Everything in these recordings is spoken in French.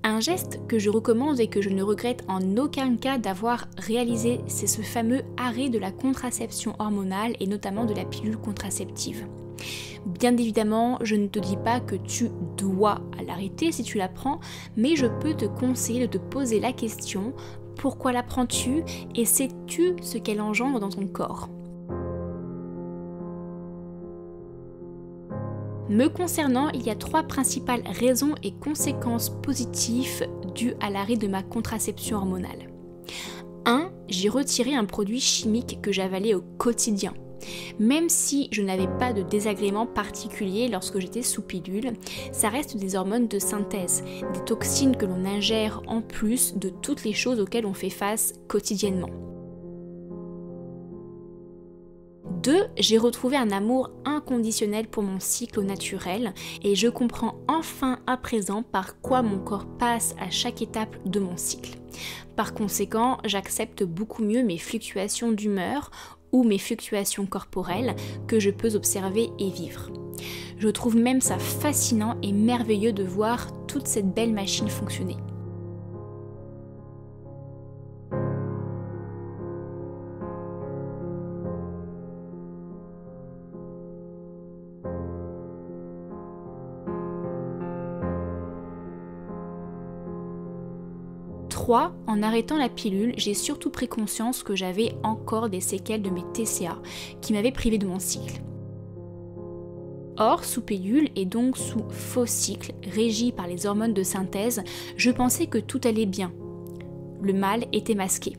Un geste que je recommande et que je ne regrette en aucun cas d'avoir réalisé, c'est ce fameux arrêt de la contraception hormonale et notamment de la pilule contraceptive. Bien évidemment, je ne te dis pas que tu dois l'arrêter si tu la prends, mais je peux te conseiller de te poser la question: pourquoi la prends-tu et sais-tu ce qu'elle engendre dans ton corps ? Me concernant, il y a 3 principales raisons et conséquences positives dues à l'arrêt de ma contraception hormonale. 1. J'ai retiré un produit chimique que j'avalais au quotidien. Même si je n'avais pas de désagrément particulier lorsque j'étais sous pilule, ça reste des hormones de synthèse, des toxines que l'on ingère en plus de toutes les choses auxquelles on fait face quotidiennement. 2. J'ai retrouvé un amour inconditionnel pour mon cycle au naturel et je comprends enfin à présent par quoi mon corps passe à chaque étape de mon cycle. Par conséquent, j'accepte beaucoup mieux mes fluctuations d'humeur ou mes fluctuations corporelles que je peux observer et vivre. Je trouve même ça fascinant et merveilleux de voir toute cette belle machine fonctionner. En arrêtant la pilule, j'ai surtout pris conscience que j'avais encore des séquelles de mes TCA qui m'avaient privée de mon cycle. Or, sous pilule et donc sous faux cycle, régi par les hormones de synthèse, je pensais que tout allait bien. Le mal était masqué.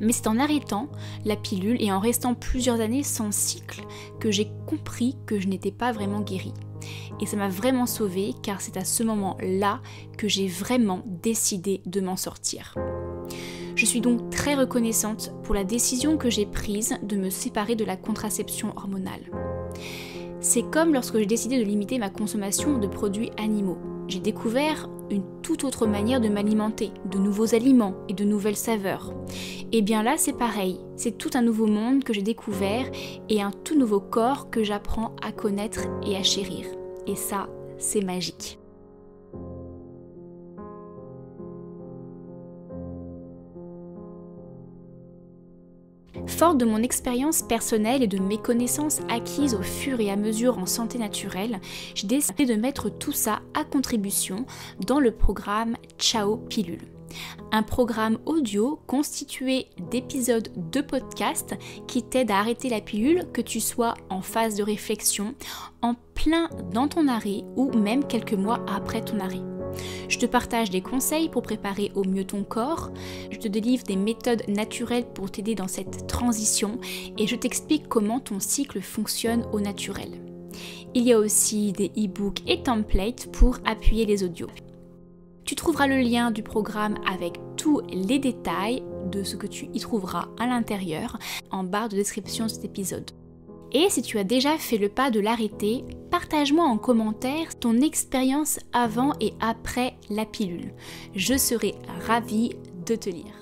Mais c'est en arrêtant la pilule et en restant plusieurs années sans cycle que j'ai compris que je n'étais pas vraiment guérie. Et ça m'a vraiment sauvée car c'est à ce moment-là que j'ai vraiment décidé de m'en sortir. Je suis donc très reconnaissante pour la décision que j'ai prise de me séparer de la contraception hormonale. C'est comme lorsque j'ai décidé de limiter ma consommation de produits animaux. J'ai découvert une toute autre manière de m'alimenter, de nouveaux aliments et de nouvelles saveurs. Et bien là, c'est pareil, c'est tout un nouveau monde que j'ai découvert et un tout nouveau corps que j'apprends à connaître et à chérir. Et ça, c'est magique. Forte de mon expérience personnelle et de mes connaissances acquises au fur et à mesure en santé naturelle, j'ai décidé de mettre tout ça à contribution dans le programme Ciao Pilule. Un programme audio constitué d'épisodes de podcast qui t'aident à arrêter la pilule, que tu sois en phase de réflexion, en plein dans ton arrêt ou même quelques mois après ton arrêt. Je te partage des conseils pour préparer au mieux ton corps, je te délivre des méthodes naturelles pour t'aider dans cette transition et je t'explique comment ton cycle fonctionne au naturel. Il y a aussi des e-books et templates pour appuyer les audios. Tu trouveras le lien du programme avec tous les détails de ce que tu y trouveras à l'intérieur en barre de description de cet épisode. Et si tu as déjà fait le pas de l'arrêter, partage-moi en commentaire ton expérience avant et après la pilule. Je serai ravie de te lire.